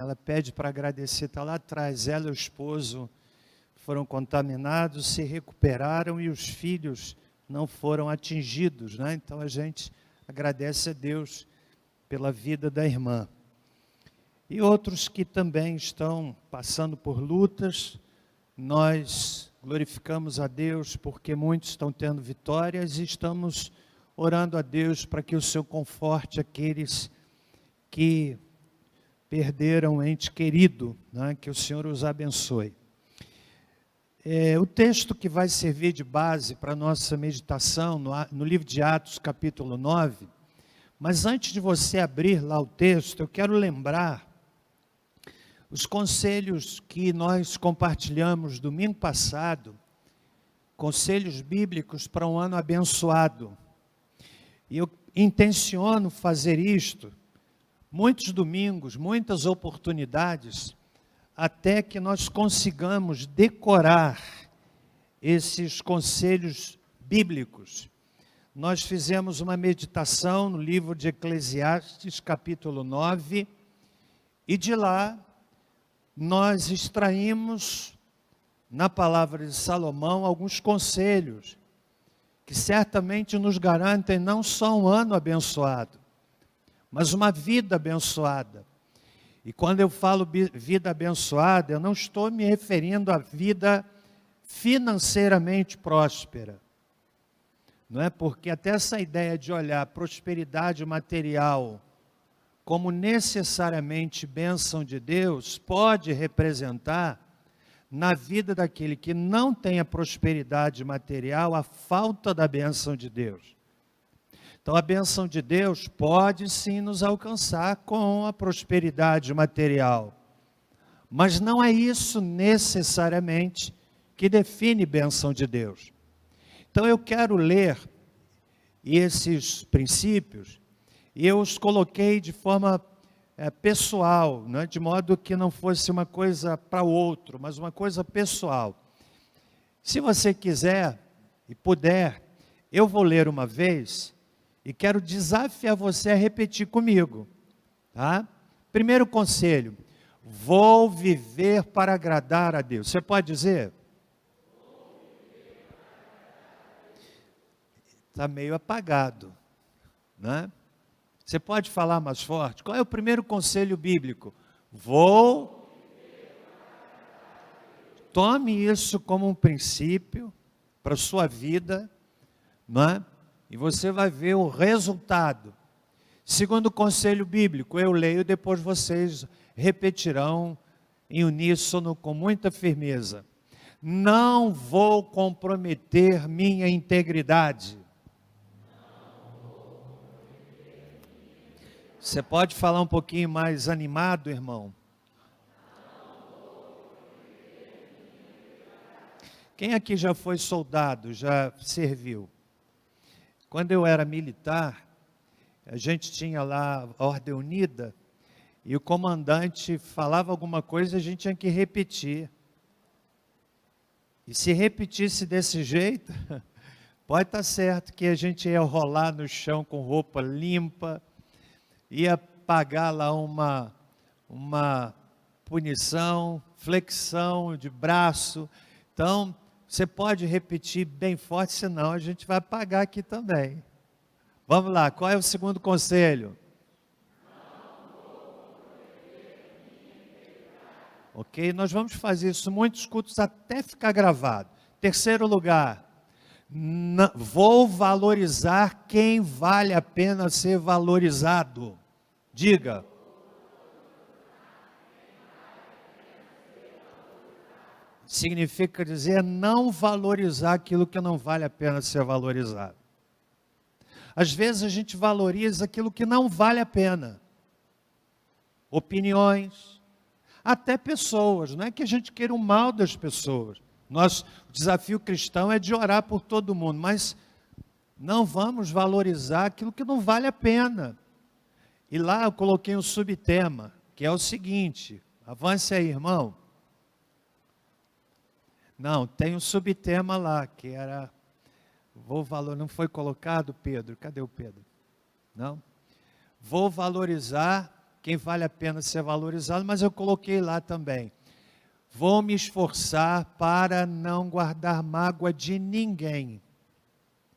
Ela pede para agradecer, está lá atrás. Ela e o esposo foram contaminados, se recuperaram e os filhos não foram atingidos, né? Então a gente agradece a Deus pela vida da irmã. E outros que também estão passando por lutas, nós glorificamos a Deus porque muitos estão tendo vitórias e estamos orando a Deus para que o Senhor conforte aqueles que perderam um ente querido, né? Que o Senhor os abençoe. O texto que vai servir de base para a nossa meditação no livro de Atos, capítulo 9, mas antes de você abrir lá o texto, eu quero lembrar os conselhos que nós compartilhamos domingo passado, conselhos bíblicos para um ano abençoado. E eu intenciono fazer isto muitos domingos, muitas oportunidades, até que nós consigamos decorar esses conselhos bíblicos. Nós fizemos uma meditação no livro de Eclesiastes, capítulo 9, e de lá nós extraímos, na palavra de Salomão, alguns conselhos, que certamente nos garantem não só um ano abençoado, mas uma vida abençoada. E quando eu falo vida abençoada, eu não estou me referindo à vida financeiramente próspera. Não é? Porque até essa ideia de olhar a prosperidade material como necessariamente bênção de Deus, pode representar, na vida daquele que não tem a prosperidade material, a falta da bênção de Deus. Então a bênção de Deus pode sim nos alcançar com a prosperidade material, mas não é isso necessariamente que define bênção de Deus. Então eu quero ler esses princípios e eu os coloquei de forma pessoal, né? De modo que não fosse uma coisa para o outro, mas uma coisa pessoal. Se você quiser e puder, eu vou ler uma vez e quero desafiar você a repetir comigo, tá? Primeiro conselho: vou viver para agradar a Deus. Você pode dizer? Está meio apagado, né? Você pode falar mais forte? Qual é o primeiro conselho bíblico? Tome isso como um princípio para a sua vida, né? E você vai ver o resultado. Segundo conselho bíblico, eu leio, depois vocês repetirão em uníssono com muita firmeza. Não vou comprometer minha integridade. Você pode falar um pouquinho mais animado, irmão? Quem aqui já foi soldado, já serviu? Quando eu era militar, a gente tinha lá a Ordem Unida, e o comandante falava alguma coisa, a gente tinha que repetir. E se repetisse desse jeito, pode estar certo que a gente ia rolar no chão com roupa limpa, ia pagar lá uma punição, flexão de braço. Então, você pode repetir bem forte, senão a gente vai pagar aqui também. Vamos lá, qual é o segundo conselho? Ok, nós vamos fazer isso em muitos cultos até ficar gravado. Terceiro lugar, vou valorizar quem vale a pena ser valorizado. Diga. Significa dizer não valorizar aquilo que não vale a pena ser valorizado. Às vezes a gente valoriza aquilo que não vale a pena. Opiniões, até pessoas. Não é que a gente queira o mal das pessoas. O desafio cristão é de orar por todo mundo, mas não vamos valorizar aquilo que não vale a pena. E lá eu coloquei um subtema, que é o seguinte, avance aí, irmão. Não, tem um subtema lá, que era, não foi colocado, Pedro? Cadê o Pedro? Não? Vou valorizar quem vale a pena ser valorizado, mas eu coloquei lá também. Vou me esforçar para não guardar mágoa de ninguém.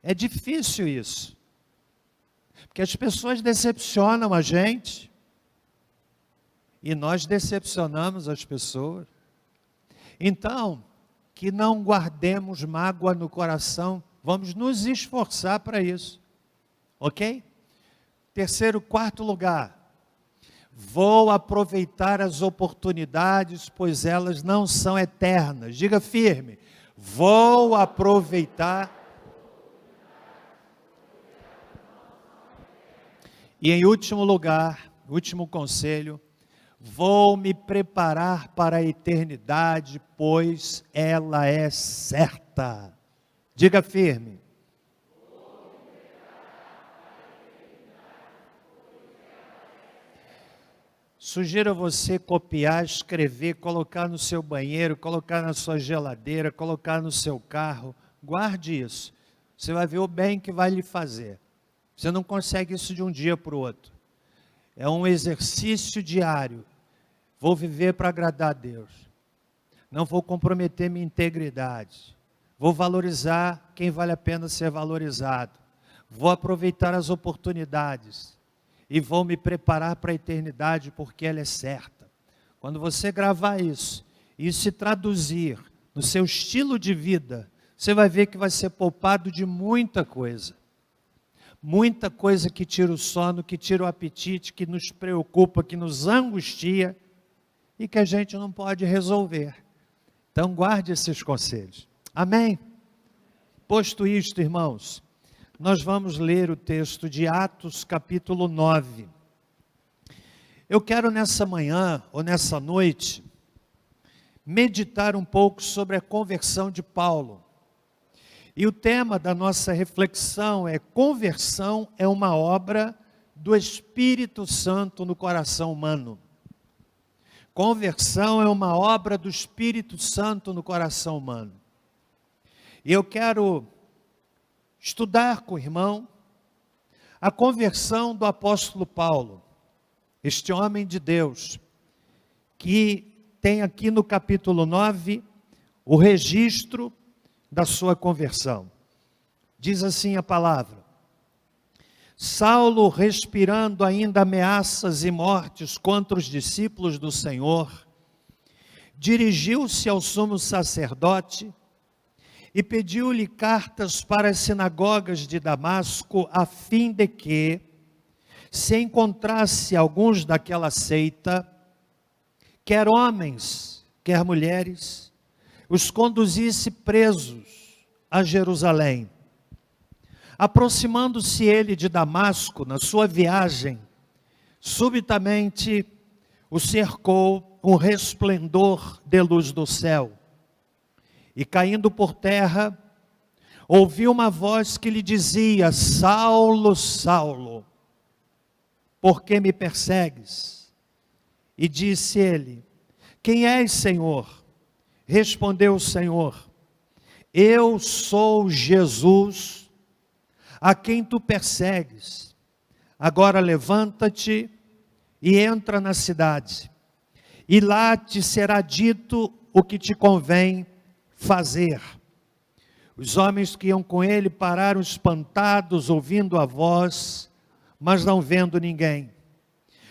É difícil isso, porque as pessoas decepcionam a gente, e nós decepcionamos as pessoas. Então, que não guardemos mágoa no coração, vamos nos esforçar para isso, ok? Terceiro, quarto lugar, vou aproveitar as oportunidades, pois elas não são eternas. Diga firme, vou aproveitar. E em último lugar, último conselho, vou me preparar para a eternidade, pois ela é certa. Diga firme. Sugiro a você copiar, escrever, colocar no seu banheiro, colocar na sua geladeira, colocar no seu carro. Guarde isso. Você vai ver o bem que vai lhe fazer. Você não consegue isso de um dia para o outro. É um exercício diário. Vou viver para agradar a Deus. Não vou comprometer minha integridade. Vou valorizar quem vale a pena ser valorizado. Vou aproveitar as oportunidades. E vou me preparar para a eternidade, porque ela é certa. Quando você gravar isso, e se traduzir no seu estilo de vida, você vai ver que vai ser poupado de muita coisa. Muita coisa que tira o sono, que tira o apetite, que nos preocupa, que nos angustia, e que a gente não pode resolver. Então guarde esses conselhos. Amém? Posto isto, irmãos, nós vamos ler o texto de Atos capítulo 9. Eu quero nessa manhã, ou nessa noite, meditar um pouco sobre a conversão de Paulo. E o tema da nossa reflexão é: conversão é uma obra do Espírito Santo no coração humano. Conversão é uma obra do Espírito Santo no coração humano. E eu quero estudar com o irmão a conversão do apóstolo Paulo, este homem de Deus, que tem aqui no capítulo 9 o registro da sua conversão. Diz assim a palavra: Saulo, respirando ainda ameaças e mortes contra os discípulos do Senhor, dirigiu-se ao sumo sacerdote e pediu-lhe cartas para as sinagogas de Damasco, a fim de que, se encontrasse alguns daquela seita, quer homens, quer mulheres, os conduzisse presos a Jerusalém. Aproximando-se ele de Damasco, na sua viagem, subitamente o cercou um resplendor de luz do céu. E caindo por terra, ouviu uma voz que lhe dizia: Saulo, Saulo, por que me persegues? E disse ele: Quem és, Senhor? Respondeu o Senhor: Eu sou Jesus, a quem tu persegues. Agora levanta-te e entra na cidade, e lá te será dito o que te convém fazer. Os homens que iam com ele pararam espantados, ouvindo a voz, mas não vendo ninguém.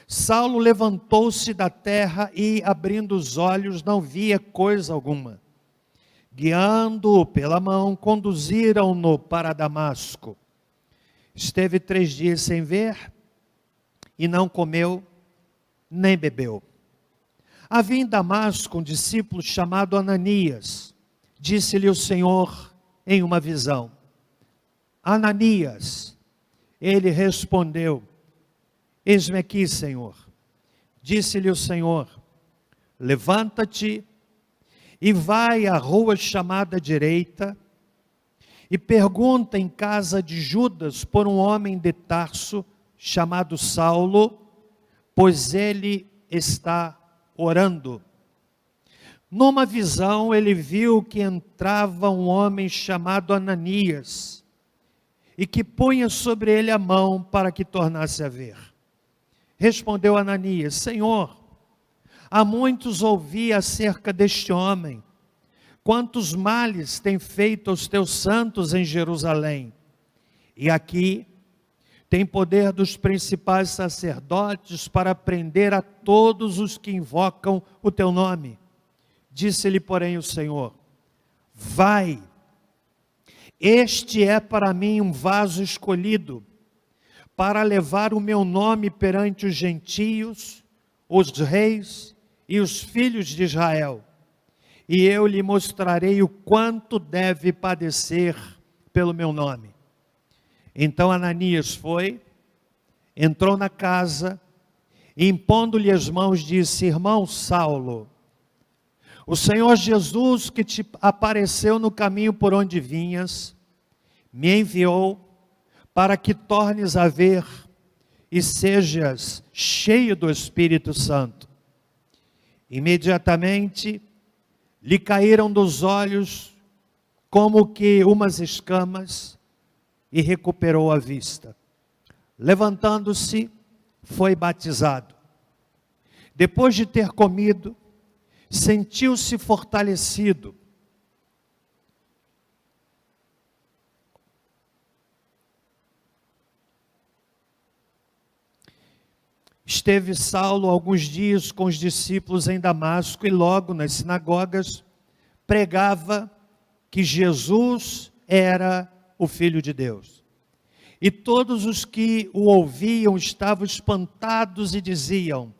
Saulo levantou-se da terra e, abrindo os olhos, não via coisa alguma. Guiando-o pela mão, conduziram-no para Damasco. Esteve 3 dias sem ver, e não comeu, nem bebeu. Havia em Damasco um discípulo chamado Ananias. Disse-lhe o Senhor em uma visão: Ananias. Ele respondeu: Eis-me aqui, Senhor. Disse-lhe o Senhor: Levanta-te e vai à rua chamada direita e pergunta em casa de Judas por um homem de Tarso chamado Saulo, pois ele está orando. Numa visão ele viu que entrava um homem chamado Ananias e que punha sobre ele a mão para que tornasse a ver. Respondeu Ananias: Senhor, há muitos ouvi acerca deste homem, quantos males tem feito aos teus santos em Jerusalém. E aqui tem poder dos principais sacerdotes para prender a todos os que invocam o teu nome. Disse-lhe, porém, o Senhor: vai, este é para mim um vaso escolhido, para levar o meu nome perante os gentios, os reis e os filhos de Israel. E eu lhe mostrarei o quanto deve padecer pelo meu nome. Então Ananias foi, entrou na casa, e impondo-lhe as mãos, disse: Irmão Saulo, o Senhor Jesus, que te apareceu no caminho por onde vinhas, me enviou para que tornes a ver e sejas cheio do Espírito Santo. Imediatamente lhe caíram dos olhos como que umas escamas, e recuperou a vista. Levantando-se, foi batizado. Depois de ter comido, sentiu-se fortalecido. Esteve Saulo alguns dias com os discípulos em Damasco, e logo nas sinagogas pregava que Jesus era o Filho de Deus. E todos os que o ouviam estavam espantados e diziam: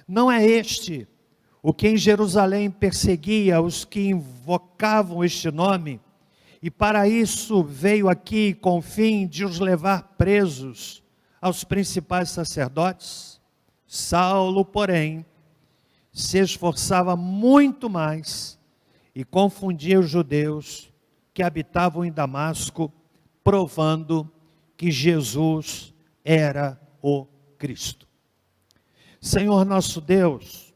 não é este o que em Jerusalém perseguia os que invocavam este nome? E para isso veio aqui com o fim de os levar presos aos principais sacerdotes? Saulo, porém, se esforçava muito mais e confundia os judeus que habitavam em Damasco, provando que Jesus era o Cristo. Senhor nosso Deus,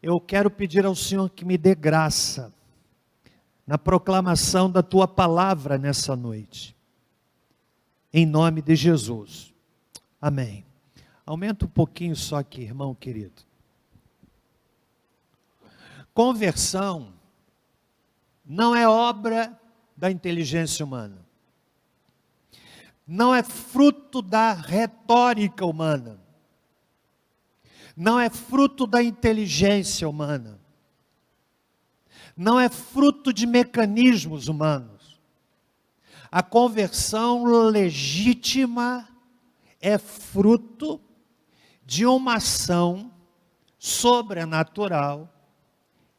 eu quero pedir ao Senhor que me dê graça na proclamação da Tua palavra nessa noite, em nome de Jesus, amém. Aumenta um pouquinho só aqui, irmão querido. Conversão não é obra da inteligência humana, não é fruto da retórica humana, não é fruto da inteligência humana, não é fruto de mecanismos humanos. A conversão legítima é fruto de uma ação sobrenatural,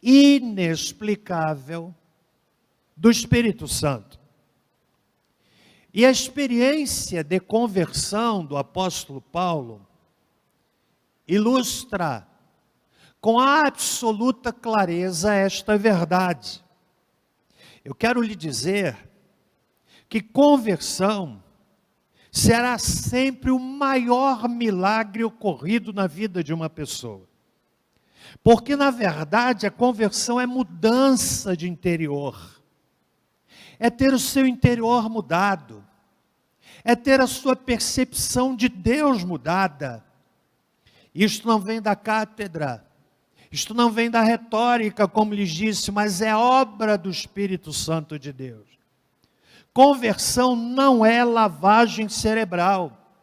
inexplicável, do Espírito Santo. E a experiência de conversão do apóstolo Paulo ilustra com absoluta clareza esta verdade. Eu quero lhe dizer que conversão será sempre o maior milagre ocorrido na vida de uma pessoa. Porque, na verdade, a conversão é mudança de interior. É ter o seu interior mudado. É ter a sua percepção de Deus mudada. Isto não vem da cátedra. Isto não vem da retórica, como lhes disse, mas é obra do Espírito Santo de Deus. Conversão não é lavagem cerebral.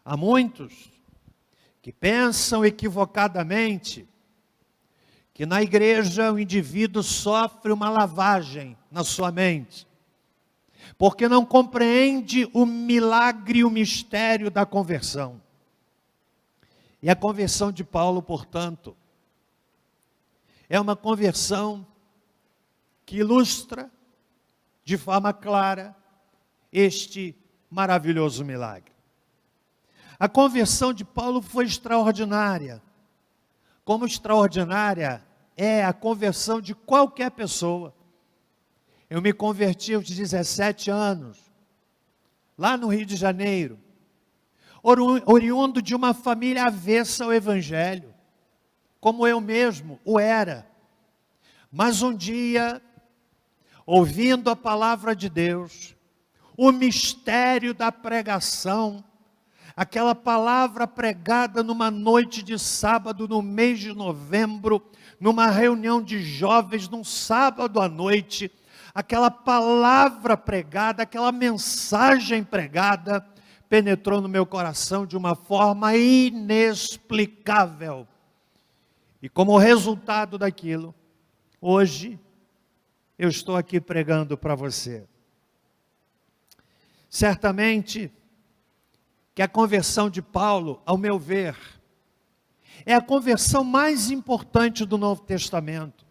Há muitos que pensam equivocadamente que na igreja o indivíduo sofre uma lavagem na sua mente, porque não compreende o milagre e o mistério da conversão. E a conversão de Paulo, portanto, é uma conversão que ilustra de forma clara este maravilhoso milagre. A conversão de Paulo foi extraordinária, como extraordinária é a conversão de qualquer pessoa. Eu me converti aos 17 anos, lá no Rio de Janeiro, oriundo de uma família avessa ao Evangelho, como eu mesmo o era. Mas um dia, ouvindo a palavra de Deus, o mistério da pregação, aquela palavra pregada numa noite de sábado, no mês de novembro, numa reunião de jovens, num sábado à noite, aquela palavra pregada, aquela mensagem pregada, penetrou no meu coração de uma forma inexplicável. E como resultado daquilo, hoje, eu estou aqui pregando para você. Certamente que a conversão de Paulo, ao meu ver, é a conversão mais importante do Novo Testamento.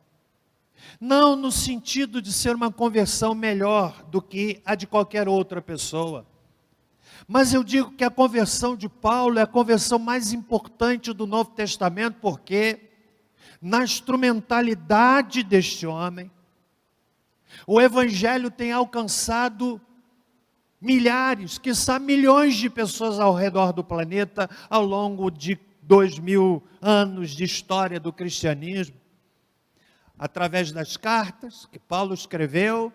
Não no sentido de ser uma conversão melhor do que a de qualquer outra pessoa. Mas eu digo que a conversão de Paulo é a conversão mais importante do Novo Testamento, porque na instrumentalidade deste homem, o Evangelho tem alcançado milhares, quiçá milhões de pessoas ao redor do planeta, ao longo de 2000 anos de história do cristianismo, através das cartas que Paulo escreveu,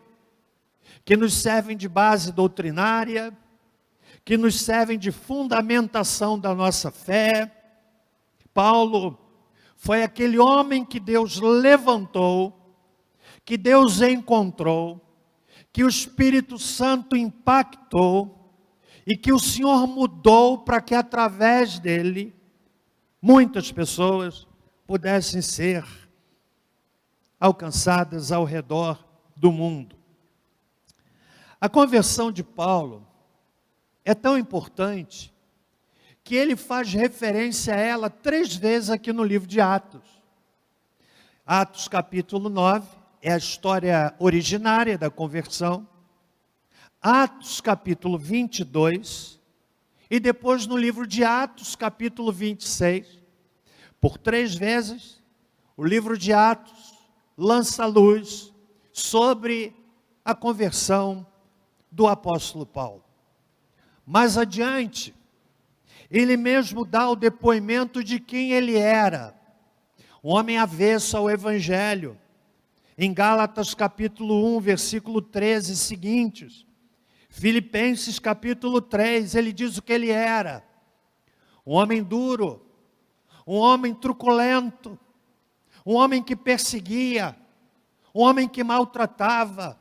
que nos servem de base doutrinária, que nos servem de fundamentação da nossa fé. Paulo foi aquele homem que Deus levantou, que Deus encontrou, que o Espírito Santo impactou e que o Senhor mudou para que através dele muitas pessoas pudessem ser alcançadas ao redor do mundo. A conversão de Paulo é tão importante que ele faz referência a ela 3 vezes aqui no livro de Atos. Atos capítulo 9 é a história originária da conversão. Atos capítulo 22 e depois no livro de Atos capítulo 26. Por 3 vezes o livro de Atos lança luz sobre a conversão do apóstolo Paulo. Mais adiante, ele mesmo dá o depoimento de quem ele era, um homem avesso ao Evangelho. Em Gálatas capítulo 1, versículo 13 e seguintes, Filipenses capítulo 3, ele diz o que ele era: um homem duro, um homem truculento, um homem que perseguia, um homem que maltratava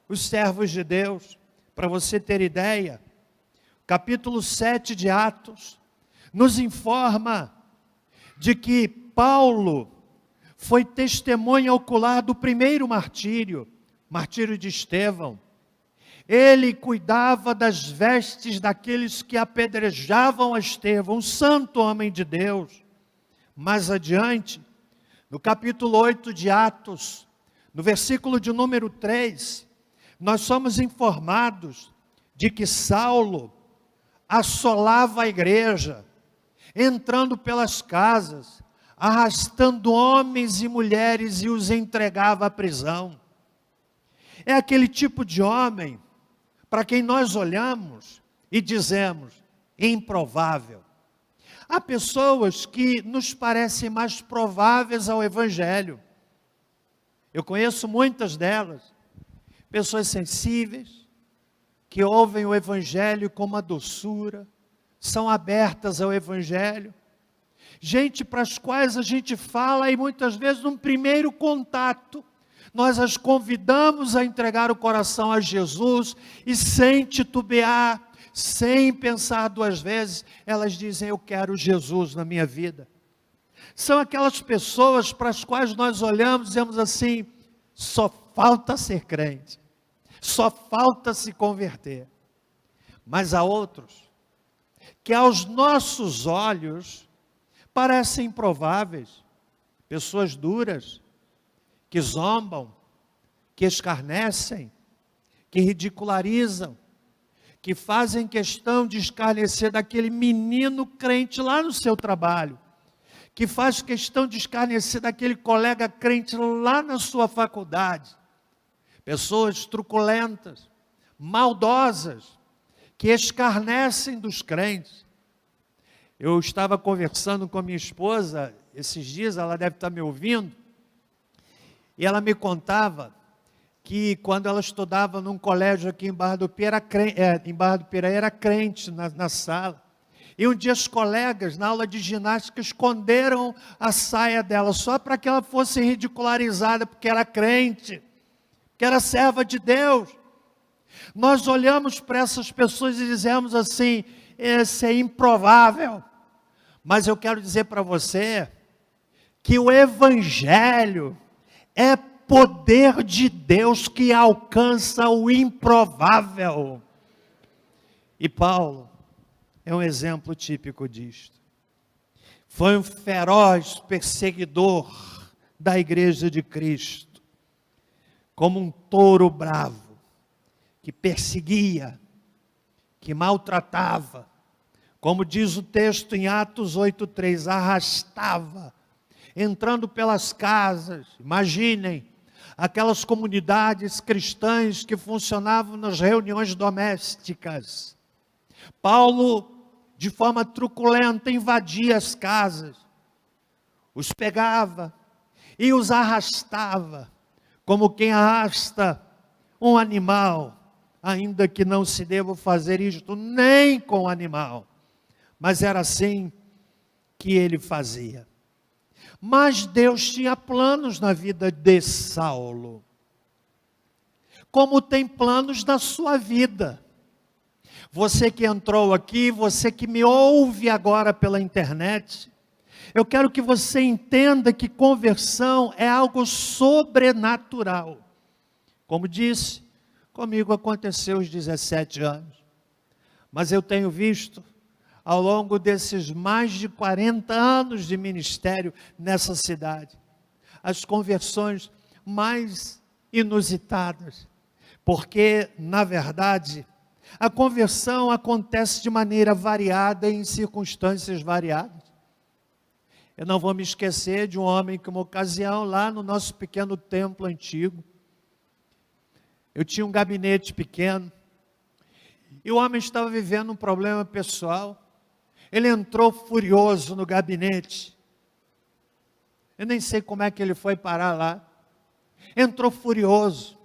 os servos de Deus. Para você ter ideia, capítulo 7 de Atos nos informa de que Paulo foi testemunha ocular do primeiro martírio de Estevão. Ele cuidava das vestes daqueles que apedrejavam a Estevão, um santo homem de Deus. Mais adiante, no capítulo 8 de Atos, no versículo de número 3, nós somos informados de que Saulo assolava a igreja, entrando pelas casas, arrastando homens e mulheres e os entregava à prisão. É aquele tipo de homem para quem nós olhamos e dizemos: improvável. Há pessoas que nos parecem mais prováveis ao Evangelho. Eu conheço muitas delas, pessoas sensíveis, que ouvem o Evangelho com uma doçura, são abertas ao Evangelho. Gente para as quais a gente fala e muitas vezes num primeiro contato, nós as convidamos a entregar o coração a Jesus e sem titubear, sem pensar 2 vezes, elas dizem: eu quero Jesus na minha vida. São aquelas pessoas para as quais nós olhamos e dizemos assim: só falta ser crente, só falta se converter. Mas há outros que aos nossos olhos parecem improváveis, pessoas duras, que zombam, que escarnecem, que ridicularizam, que fazem questão de escarnecer daquele menino crente lá no seu trabalho, que faz questão de escarnecer daquele colega crente lá na sua faculdade. Pessoas truculentas, maldosas, que escarnecem dos crentes. Eu estava conversando com a minha esposa esses dias, ela deve estar me ouvindo, e ela me contava que quando ela estudava num colégio aqui em Barra do Piraí, era crente na sala. E um dia as colegas, na aula de ginástica, esconderam a saia dela, só para que ela fosse ridicularizada, porque era crente, que era serva de Deus. Nós olhamos para essas pessoas e dizemos assim, esse é improvável. Mas eu quero dizer para você, que o Evangelho é poder de Deus que alcança o improvável. E Paulo é um exemplo típico disto. Foi um feroz perseguidor da igreja de Cristo, como um touro bravo, que perseguia, que maltratava, como diz o texto em Atos 8:3, arrastava, entrando pelas casas. Imaginem, aquelas comunidades cristãs que funcionavam nas reuniões domésticas. Paulo, de forma truculenta, invadia as casas, os pegava e os arrastava, como quem arrasta um animal, ainda que não se deva fazer isto nem com o animal, mas era assim que ele fazia. Mas Deus tinha planos na vida de Saulo, como tem planos na sua vida. Você que entrou aqui, você que me ouve agora pela internet, eu quero que você entenda que conversão é algo sobrenatural. Como disse, comigo aconteceu aos 17 anos, mas eu tenho visto, ao longo desses mais de 40 anos de ministério nessa cidade, as conversões mais inusitadas, porque, na verdade, a conversão acontece de maneira variada, em circunstâncias variadas. Eu não vou me esquecer de um homem que, uma ocasião, lá no nosso pequeno templo antigo, eu tinha um gabinete pequeno, e o homem estava vivendo um problema pessoal. Ele entrou furioso no gabinete. Eu nem sei como é que ele foi parar lá. Entrou furioso,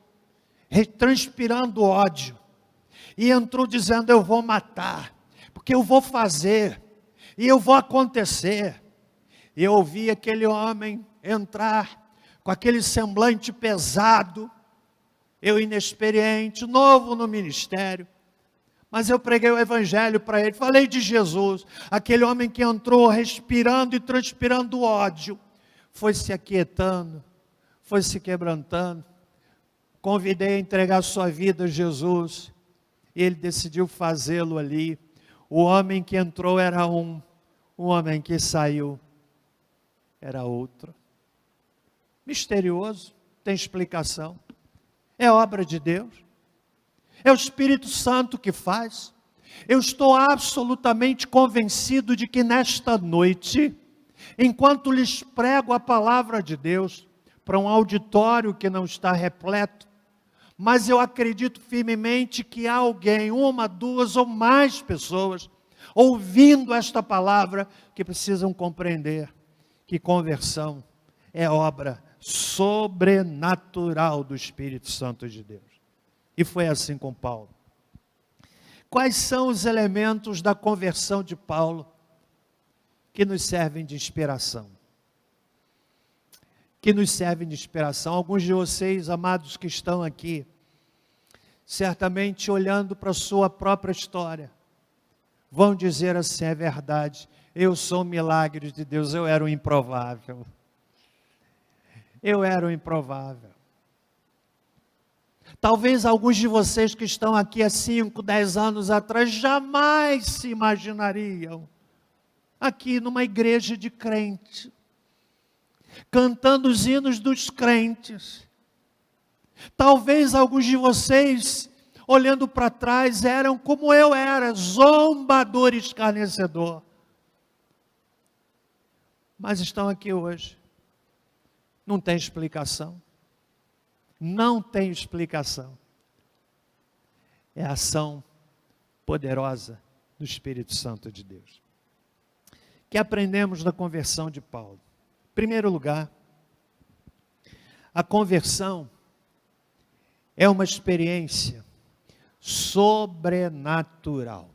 transpirando ódio. E entrou dizendo, eu vou matar, porque eu vou fazer, e eu vou acontecer. E eu ouvi aquele homem entrar com aquele semblante pesado, eu inexperiente, novo no ministério. Mas eu preguei o Evangelho para ele, falei de Jesus. Aquele homem que entrou respirando e transpirando ódio, foi se aquietando, foi se quebrantando. Convidei a entregar sua vida a Jesus, e ele decidiu fazê-lo ali. O homem que entrou era um, o homem que saiu era outro. Misterioso, tem explicação. É obra de Deus. É o Espírito Santo que faz. Eu estou absolutamente convencido de que nesta noite, enquanto lhes prego a palavra de Deus, para um auditório que não está repleto, mas eu acredito firmemente que há alguém, uma, duas ou mais pessoas, ouvindo esta palavra, que precisam compreender que conversão é obra sobrenatural do Espírito Santo de Deus. E foi assim com Paulo. Quais são os elementos da conversão de Paulo que nos servem de inspiração? Que nos servem de inspiração. Alguns de vocês, amados que estão aqui, certamente olhando para a sua própria história, vão dizer assim, é verdade, eu sou um milagre de Deus, eu era um improvável. Eu era um improvável. Talvez alguns de vocês que estão aqui há 5, 10 anos atrás, jamais se imaginariam, aqui numa igreja de crente, cantando os hinos dos crentes. Talvez alguns de vocês, olhando para trás, eram como eu era, zombador e escarnecedor. Mas estão aqui hoje. Não tem explicação. Não tem explicação. É a ação poderosa do Espírito Santo de Deus. Que aprendemos da conversão de Paulo? Em primeiro lugar, a conversão é uma experiência sobrenatural.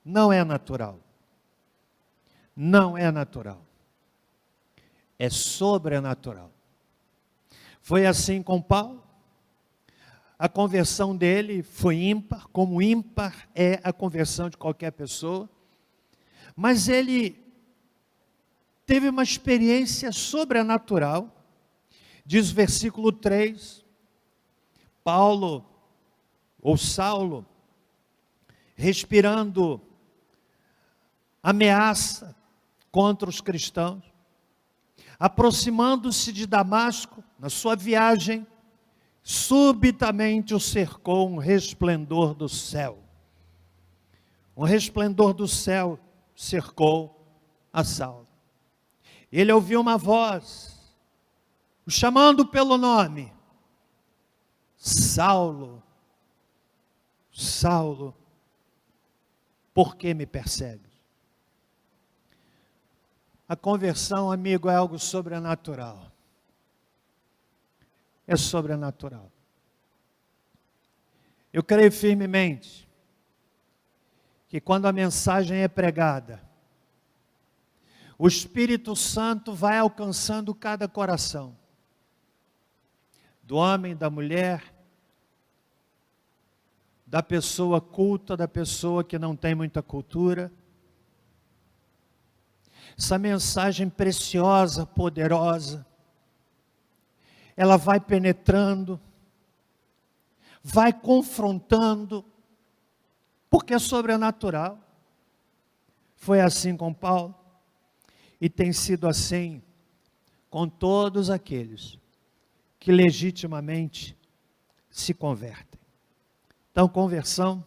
não é natural. Não é natural. É sobrenatural. Foi assim com Paulo. A conversão dele foi ímpar, como ímpar é a conversão de qualquer pessoa. Mas ele teve uma experiência sobrenatural. Diz o versículo 3, Paulo, ou Saulo, respirando ameaça contra os cristãos, aproximando-se de Damasco, na sua viagem, subitamente o cercou um resplendor do céu. Um resplendor do céu cercou a Saulo. Ele ouviu uma voz, o chamando pelo nome: Saulo, Saulo, por que me persegues? A conversão, amigo, é algo sobrenatural. É sobrenatural. Eu creio firmemente que quando a mensagem é pregada, o Espírito Santo vai alcançando cada coração, do homem, da mulher, da pessoa culta, da pessoa que não tem muita cultura. Essa mensagem preciosa, poderosa, ela vai penetrando, vai confrontando, porque é sobrenatural. Foi assim com Paulo, e tem sido assim com todos aqueles que legitimamente se convertem. Então, conversão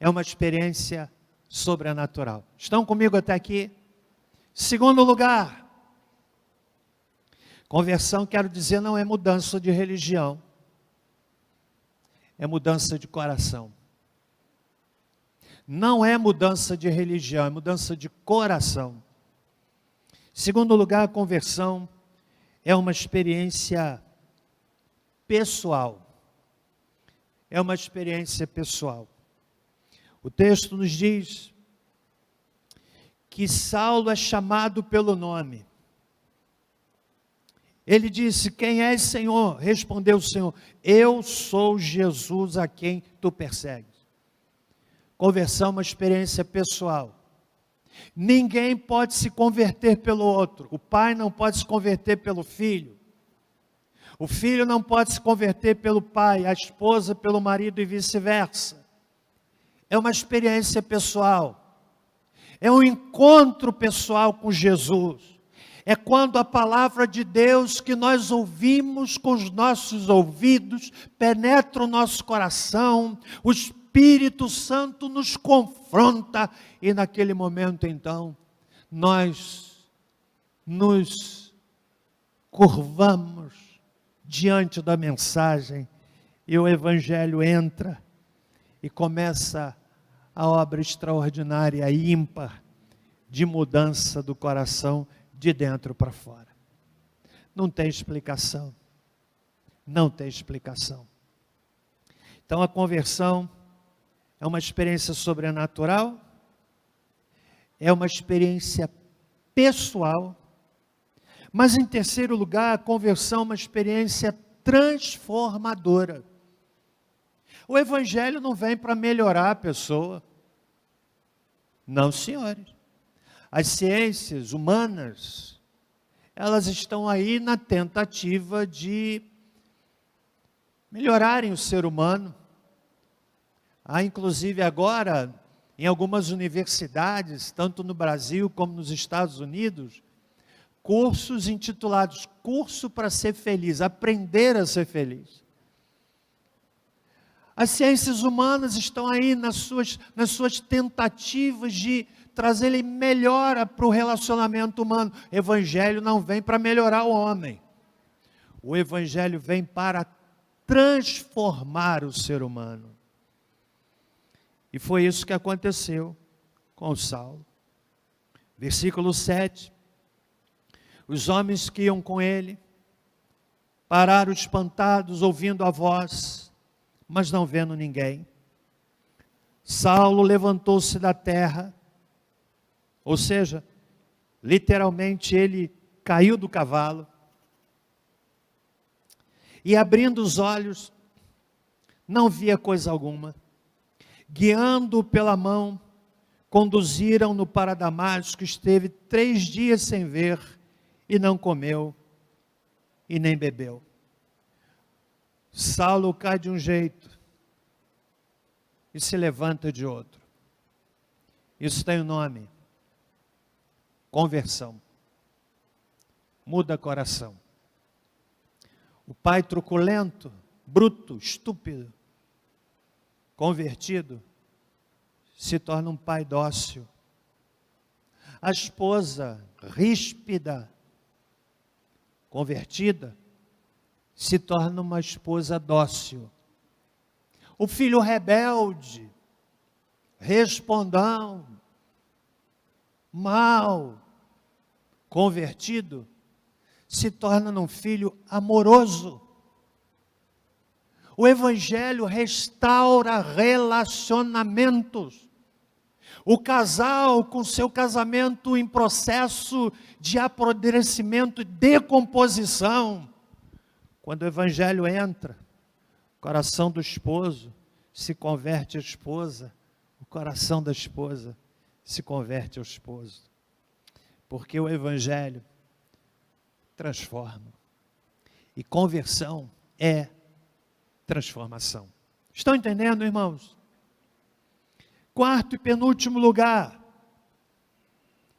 é uma experiência sobrenatural. Estão comigo até aqui? Segundo lugar, conversão, quero dizer, não é mudança de religião, é mudança de coração. Não é mudança de religião, é mudança de coração. Segundo lugar, a conversão é uma experiência pessoal. É uma experiência pessoal. O texto nos diz que Saulo é chamado pelo nome. Ele disse: quem és, Senhor? Respondeu o Senhor: eu sou Jesus a quem tu persegues. Conversão é uma experiência pessoal. Ninguém pode se converter pelo outro. O pai não pode se converter pelo filho. O filho não pode se converter pelo pai, a esposa pelo marido e vice-versa. É uma experiência pessoal. É um encontro pessoal com Jesus. É quando a palavra de Deus que nós ouvimos com os nossos ouvidos penetra o nosso coração, o Espírito Santo nos confronta e naquele momento então nós nos curvamos diante da mensagem e o Evangelho entra e começa a obra extraordinária, ímpar, de mudança do coração de dentro para fora. Não tem explicação. Não tem explicação. Então a conversão é uma experiência sobrenatural, é uma experiência pessoal, mas em terceiro lugar, a conversão é uma experiência transformadora. O Evangelho não vem para melhorar a pessoa. Não, senhores. As ciências humanas, elas estão aí na tentativa de melhorarem o ser humano. Há inclusive agora, em algumas universidades, tanto no Brasil como nos Estados Unidos, cursos intitulados Curso para Ser Feliz, Aprender a Ser Feliz. As ciências humanas estão aí nas suas tentativas de trazerem melhora para o relacionamento humano. O Evangelho não vem para melhorar o homem. O Evangelho vem para transformar o ser humano. E foi isso que aconteceu com Saulo. Versículo 7. Os homens que iam com ele pararam espantados, ouvindo a voz, mas não vendo ninguém. Saulo levantou-se da terra, ou seja, literalmente ele caiu do cavalo, e abrindo os olhos, não via coisa alguma. Guiando-o pela mão, conduziram-no para Damasco. Esteve 3 dias sem ver, e não comeu, e nem bebeu. Saulo cai de um jeito, e se levanta de outro. Isso tem um nome: conversão. Muda coração. O pai truculento, bruto, estúpido, convertido, se torna um pai dócil. A esposa ríspida, convertida, se torna uma esposa dócil. O filho rebelde, respondão, mau, convertido, se torna um filho amoroso. O Evangelho restaura relacionamentos. O casal com seu casamento em processo de apodrecimento e decomposição. Quando o Evangelho entra, o coração do esposo se converte à esposa, o coração da esposa se converte ao esposo. Porque o Evangelho transforma. E conversão é transformação. Estão entendendo, irmãos? Quarto e penúltimo lugar,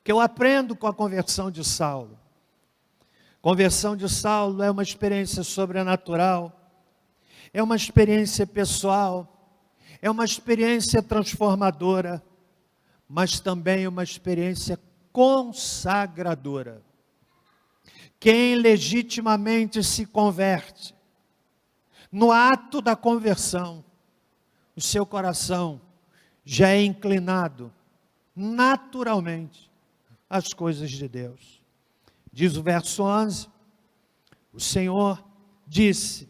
que eu aprendo com a conversão de Saulo. Conversão de Saulo é uma experiência sobrenatural, é uma experiência pessoal, é uma experiência transformadora, mas também uma experiência consagradora. Quem legitimamente se converte, no ato da conversão, o seu coração já é inclinado naturalmente às coisas de Deus. Diz o verso 11, o Senhor disse,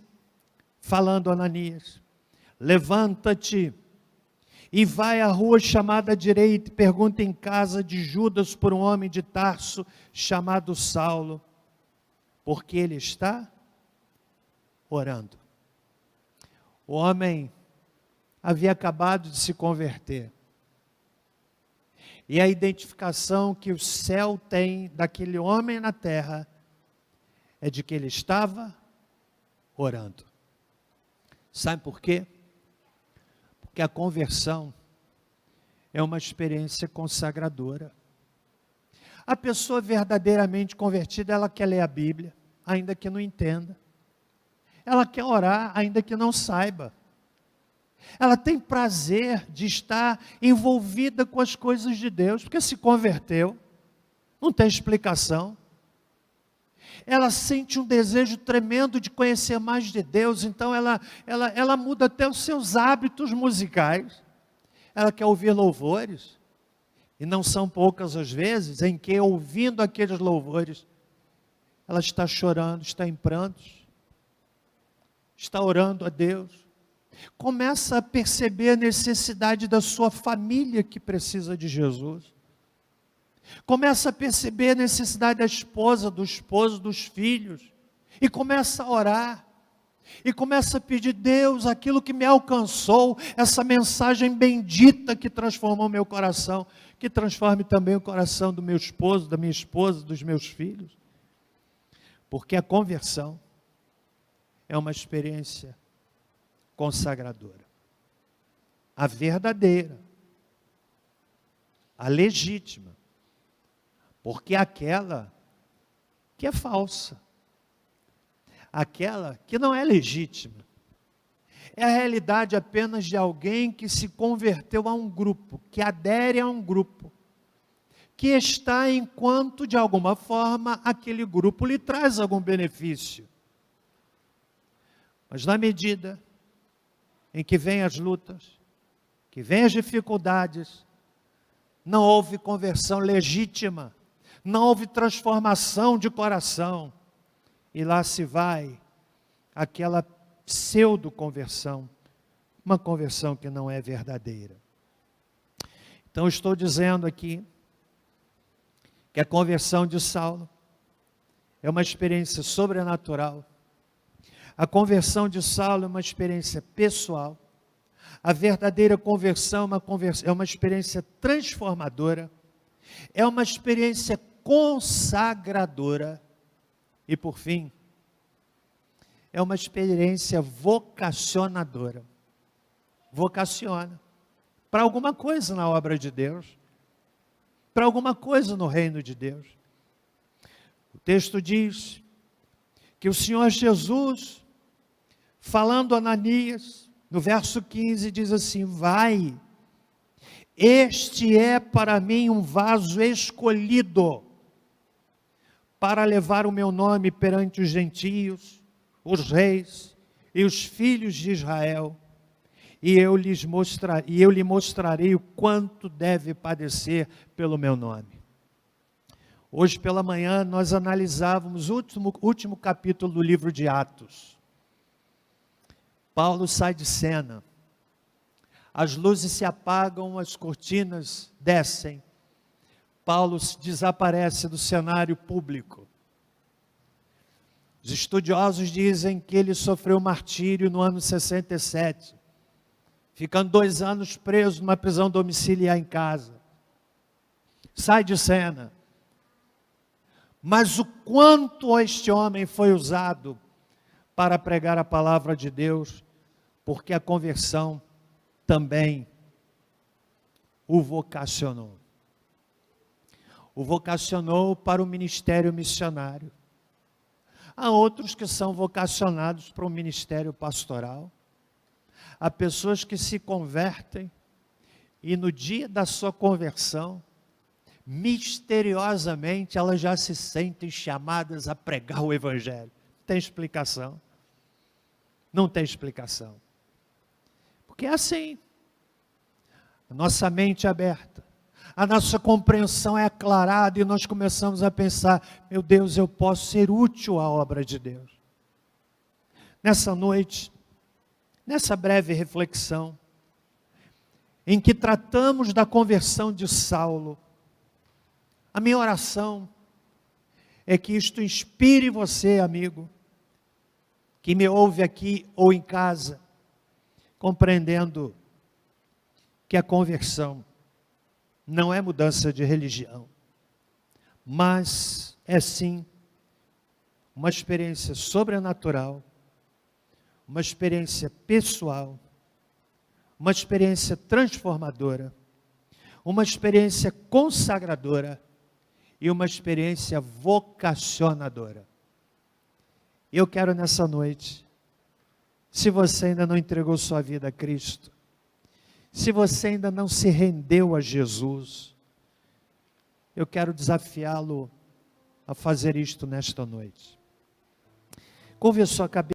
falando a Ananias: levanta-te e vai à rua chamada à direita e pergunta em casa de Judas por um homem de Tarso chamado Saulo, porque ele está orando. O homem havia acabado de se converter. E a identificação que o céu tem daquele homem na terra é de que ele estava orando. Sabe por quê? Porque a conversão é uma experiência consagradora. A pessoa verdadeiramente convertida, ela quer ler a Bíblia, ainda que não entenda. Ela quer orar, ainda que não saiba. Ela tem prazer de estar envolvida com as coisas de Deus, porque se converteu, não tem explicação. Ela sente um desejo tremendo de conhecer mais de Deus, então ela muda até os seus hábitos musicais. Ela quer ouvir louvores, e não são poucas as vezes em que, ouvindo aqueles louvores, ela está chorando, está em prantos, está orando a Deus. Começa a perceber a necessidade da sua família que precisa de Jesus. Começa a perceber a necessidade da esposa, do esposo, dos filhos. E começa a orar. E começa a pedir: Deus, aquilo que me alcançou, essa mensagem bendita que transformou meu coração, que transforme também o coração do meu esposo, da minha esposa, dos meus filhos. Porque a conversão é uma experiência consagradora. A verdadeira, a legítima, porque aquela que é falsa, aquela que não é legítima, é a realidade apenas de alguém que se converteu a um grupo, que adere a um grupo, que está enquanto de alguma forma aquele grupo lhe traz algum benefício. Mas na medida em que vêm as lutas, que vêm as dificuldades, não houve conversão legítima, não houve transformação de coração, e lá se vai aquela pseudo-conversão, uma conversão que não é verdadeira. Então, estou dizendo aqui que a conversão de Saulo é uma experiência sobrenatural. A conversão de Saulo é uma experiência pessoal. A verdadeira conversão é uma experiência transformadora. É uma experiência consagradora. E, por fim, é uma experiência vocacionadora. Vocaciona para alguma coisa na obra de Deus, para alguma coisa no reino de Deus. O texto diz que o Senhor Jesus, falando a Ananias, no verso 15, diz assim: vai, este é para mim um vaso escolhido, para levar o meu nome perante os gentios, os reis e os filhos de Israel, e eu lhe mostrarei o quanto deve padecer pelo meu nome. Hoje pela manhã nós analisávamos o último capítulo do livro de Atos. Paulo sai de cena, as luzes se apagam, as cortinas descem, Paulo desaparece do cenário público. Os estudiosos dizem que ele sofreu martírio no ano 67, ficando 2 anos preso numa prisão domiciliar em casa. Sai de cena. Mas o quanto este homem foi usado para pregar a palavra de Deus, porque a conversão também o vocacionou. O vocacionou para o ministério missionário. Há outros que são vocacionados para o ministério pastoral. Há pessoas que se convertem e no dia da sua conversão, misteriosamente, elas já se sentem chamadas a pregar o Evangelho. Não tem explicação. Não tem explicação. Porque é assim. A nossa mente é aberta. A nossa compreensão é aclarada e nós começamos a pensar: meu Deus, eu posso ser útil à obra de Deus. Nessa noite, nessa breve reflexão, em que tratamos da conversão de Saulo, a minha oração é que isto inspire você, amigo, que me ouve aqui ou em casa, compreendendo que a conversão não é mudança de religião, mas é sim uma experiência sobrenatural, uma experiência pessoal, uma experiência transformadora, uma experiência consagradora e uma experiência vocacionadora. Eu quero nessa noite, se você ainda não entregou sua vida a Cristo, se você ainda não se rendeu a Jesus, eu quero desafiá-lo a fazer isto nesta noite. Curve a sua cabeça.